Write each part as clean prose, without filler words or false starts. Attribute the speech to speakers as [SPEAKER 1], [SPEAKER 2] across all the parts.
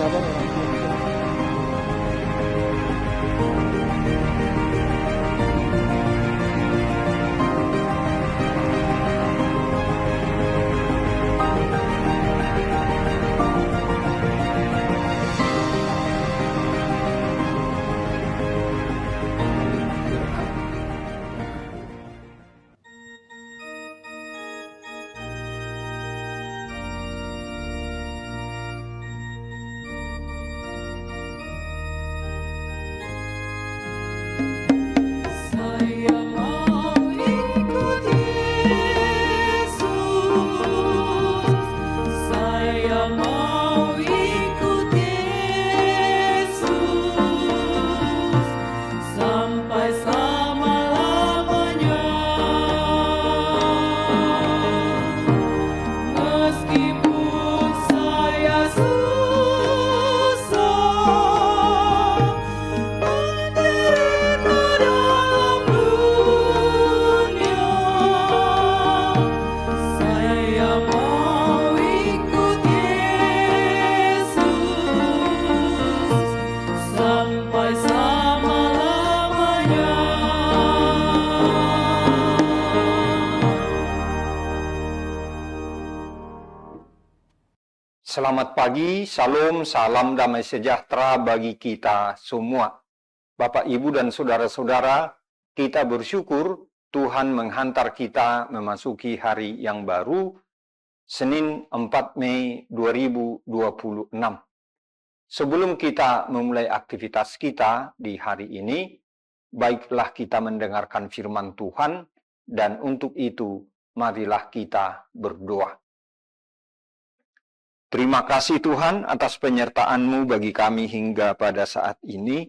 [SPEAKER 1] Sabang orang tua kita.
[SPEAKER 2] Saya mau ikut Yesus, saya mau ikut Yesus sampai selama-lamanya. Meskipun saya susah menderita dalam dunia, saya mau ikut Yesus sampai selama-lamanya.
[SPEAKER 3] Selamat pagi, salam damai sejahtera bagi kita semua. Bapak, Ibu, dan saudara-saudara, kita bersyukur Tuhan menghantar kita memasuki hari yang baru, Senin 4 Mei 2026. Sebelum kita memulai aktivitas kita di hari ini, baiklah kita mendengarkan firman Tuhan, dan untuk itu, marilah kita berdoa. Terima kasih Tuhan atas penyertaan-Mu bagi kami hingga pada saat ini.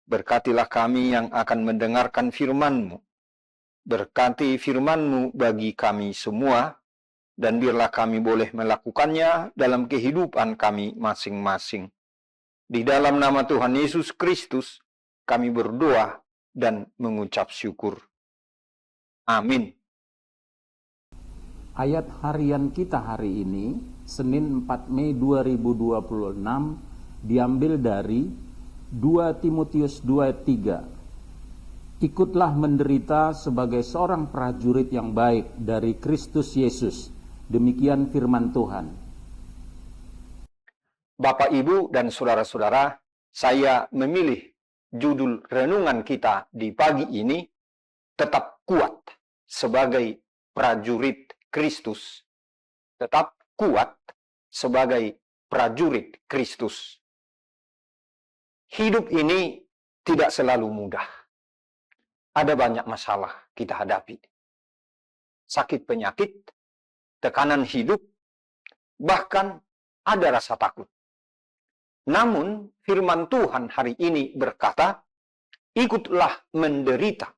[SPEAKER 3] Berkatilah kami yang akan mendengarkan firman-Mu. Berkati firman-Mu bagi kami semua, dan biarlah kami boleh melakukannya dalam kehidupan kami masing-masing. Di dalam nama Tuhan Yesus Kristus, kami berdoa dan mengucap syukur. Amin.
[SPEAKER 4] Ayat harian kita hari ini, Senin 4 Mei 2026, diambil dari 2 Timotius 2 ayat 3. Ikutlah menderita sebagai seorang prajurit yang baik dari Kristus Yesus. Demikian firman Tuhan.
[SPEAKER 3] Bapak, Ibu, dan saudara-saudara, saya memilih judul renungan kita di pagi ini, tetap kuat sebagai prajurit Kristus. Tetap kuat sebagai prajurit Kristus. Hidup ini tidak selalu mudah. Ada banyak masalah kita hadapi. Sakit penyakit, tekanan hidup, bahkan ada rasa takut. Namun firman Tuhan hari ini berkata, ikutlah menderita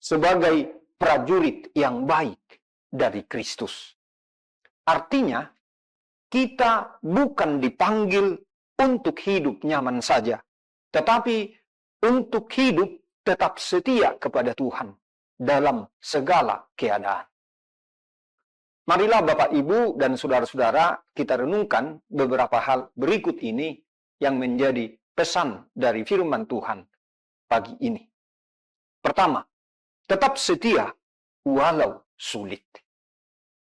[SPEAKER 3] sebagai prajurit yang baik dari Kristus. Artinya, kita bukan dipanggil untuk hidup nyaman saja, tetapi untuk hidup tetap setia kepada Tuhan dalam segala keadaan. Marilah Bapak, Ibu, dan saudara-saudara, kita renungkan beberapa hal berikut ini yang menjadi pesan dari firman Tuhan pagi ini. Pertama, tetap setia walau sulit.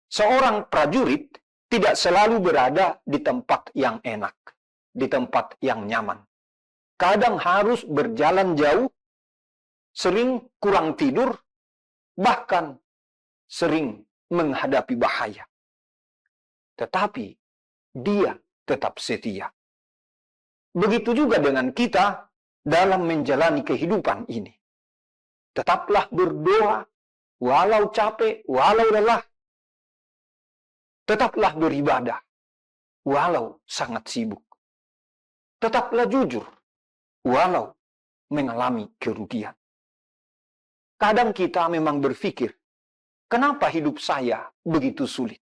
[SPEAKER 3] Seorang prajurit tidak selalu berada di tempat yang enak, di tempat yang nyaman. Kadang harus berjalan jauh, sering kurang tidur, bahkan sering menghadapi bahaya. Tetapi dia tetap setia. Begitu juga dengan kita dalam menjalani kehidupan ini. Tetaplah berdoa, walau capek, walau lelah. Tetaplah beribadah, walau sangat sibuk. Tetaplah jujur, walau mengalami kerugian. Kadang kita memang berpikir, kenapa hidup saya begitu sulit?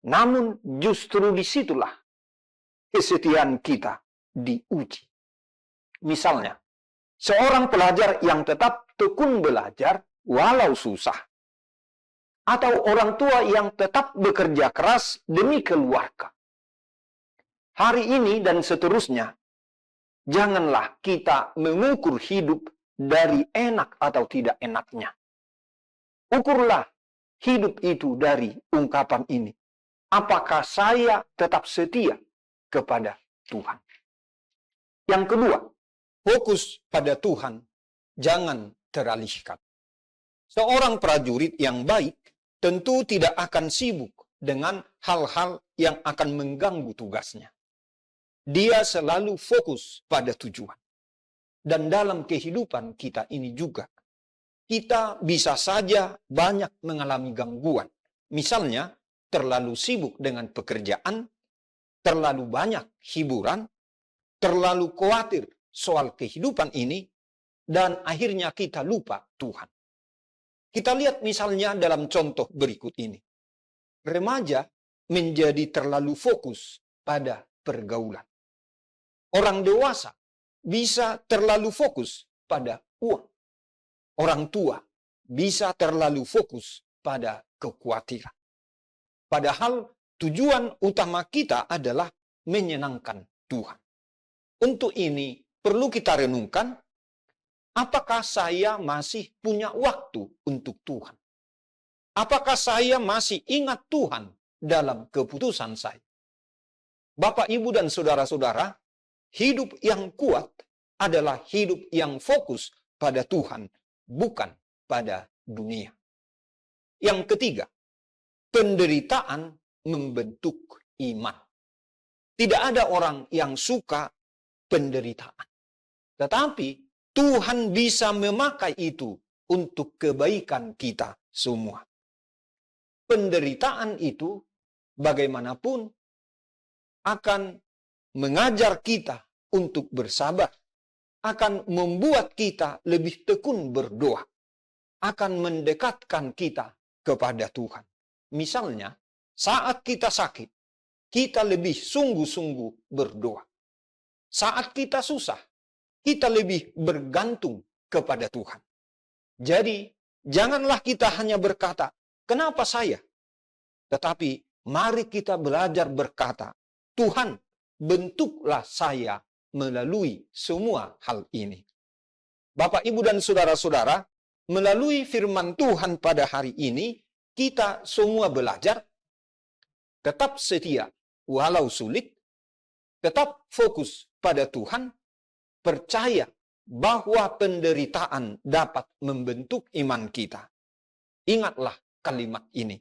[SPEAKER 3] Namun justru disitulah kesetiaan kita diuji. Misalnya, seorang pelajar yang tetap tekun belajar walau susah. Atau orang tua yang tetap bekerja keras demi keluarga. hari ini dan seterusnya, janganlah kita mengukur hidup dari enak atau tidak enaknya. Ukurlah hidup itu dari ungkapan ini. Apakah saya tetap setia kepada Tuhan? Yang kedua, fokus pada Tuhan, jangan teralihkan. Seorang prajurit yang baik tentu tidak akan sibuk dengan hal-hal yang akan mengganggu tugasnya. Dia selalu fokus pada tujuan. Dan dalam kehidupan kita ini juga, kita bisa saja banyak mengalami gangguan. Misalnya, terlalu sibuk dengan pekerjaan, terlalu banyak hiburan, terlalu khawatir soal kehidupan ini, dan akhirnya kita lupa Tuhan. Kita lihat misalnya dalam contoh berikut ini. Remaja menjadi terlalu fokus pada pergaulan. Orang dewasa bisa terlalu fokus pada uang. Orang tua bisa terlalu fokus pada kekhawatiran. Padahal tujuan utama kita adalah menyenangkan Tuhan. Untuk ini perlu kita renungkan, apakah saya masih punya waktu untuk Tuhan? Apakah saya masih ingat Tuhan dalam keputusan saya? Bapak, Ibu, dan saudara-saudara, hidup yang kuat adalah hidup yang fokus pada Tuhan, bukan pada dunia. Yang ketiga, penderitaan membentuk iman. Tidak ada orang yang suka penderitaan. Tetapi Tuhan bisa memakai itu untuk kebaikan kita semua. Penderitaan itu bagaimanapun akan mengajar kita untuk bersabar, akan membuat kita lebih tekun berdoa, akan mendekatkan kita kepada Tuhan. Misalnya, saat kita sakit, kita lebih sungguh-sungguh berdoa. Saat kita susah, kita lebih bergantung kepada Tuhan. Jadi, janganlah kita hanya berkata, "Kenapa saya?" Tetapi, mari kita belajar berkata, "Tuhan, bentuklah saya melalui semua hal ini." Bapak, Ibu, dan saudara-saudara, melalui firman Tuhan pada hari ini, kita semua belajar tetap setia walau sulit, tetap fokus pada Tuhan, percaya bahwa penderitaan dapat membentuk iman kita. Ingatlah kalimat ini.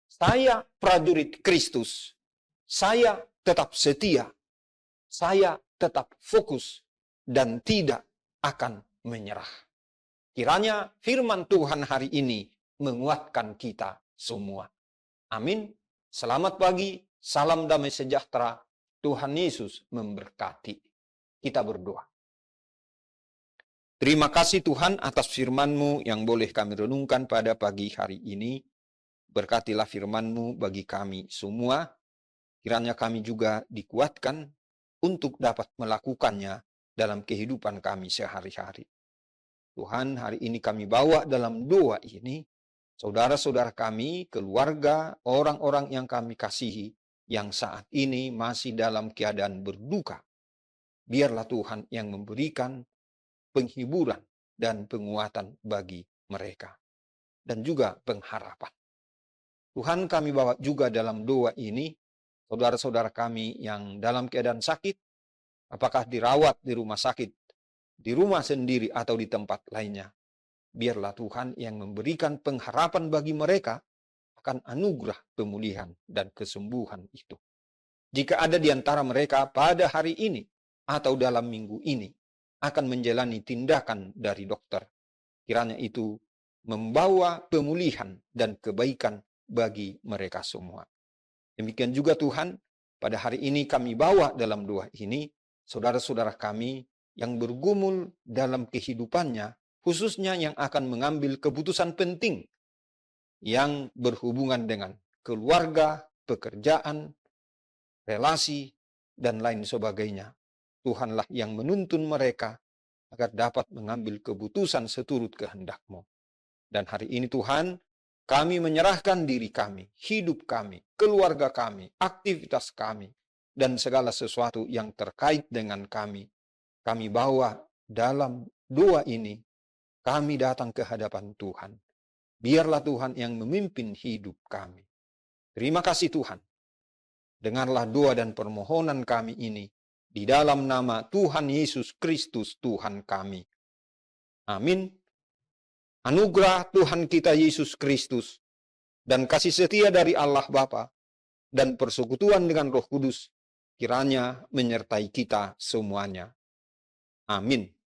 [SPEAKER 3] Saya prajurit Kristus. Saya tetap setia. Saya tetap fokus dan tidak akan menyerah. Kiranya firman Tuhan hari ini menguatkan kita semua. Amin. Selamat pagi, salam damai sejahtera. Tuhan Yesus memberkati. Kita berdoa. Terima kasih Tuhan atas firman-Mu yang boleh kami renungkan pada pagi hari ini. Berkatilah firman-Mu bagi kami semua. Kiranya kami juga dikuatkan untuk dapat melakukannya dalam kehidupan kami sehari-hari. Tuhan, hari ini kami bawa dalam doa ini, saudara-saudara kami, keluarga, orang-orang yang kami kasihi, yang saat ini masih dalam keadaan berduka. Biarlah Tuhan yang memberikan penghiburan dan penguatan bagi mereka. Dan juga pengharapan. Tuhan, kami bawa juga dalam doa ini, saudara-saudara kami yang dalam keadaan sakit, apakah dirawat di rumah sakit, di rumah sendiri atau di tempat lainnya. Biarlah Tuhan yang memberikan pengharapan bagi mereka akan anugerah pemulihan dan kesembuhan itu. Jika ada di antara mereka pada hari ini atau dalam minggu ini akan menjalani tindakan dari dokter, kiranya itu membawa pemulihan dan kebaikan bagi mereka semua. Demikian juga Tuhan, pada hari ini kami bawa dalam doa ini, saudara-saudara kami yang bergumul dalam kehidupannya, khususnya yang akan mengambil keputusan penting yang berhubungan dengan keluarga, pekerjaan, relasi, dan lain sebagainya. Tuhanlah yang menuntun mereka agar dapat mengambil keputusan seturut kehendak-Mu. Dan hari ini Tuhan, kami menyerahkan diri kami, hidup kami, keluarga kami, aktivitas kami, dan segala sesuatu yang terkait dengan kami. Kami bawa dalam doa ini, kami datang ke hadapan Tuhan. Biarlah Tuhan yang memimpin hidup kami. Terima kasih Tuhan. Dengarlah doa dan permohonan kami ini di dalam nama Tuhan Yesus Kristus Tuhan kami. Amin. Anugerah Tuhan kita Yesus Kristus dan kasih setia dari Allah Bapa dan persekutuan dengan Roh Kudus kiranya menyertai kita semuanya. Amin.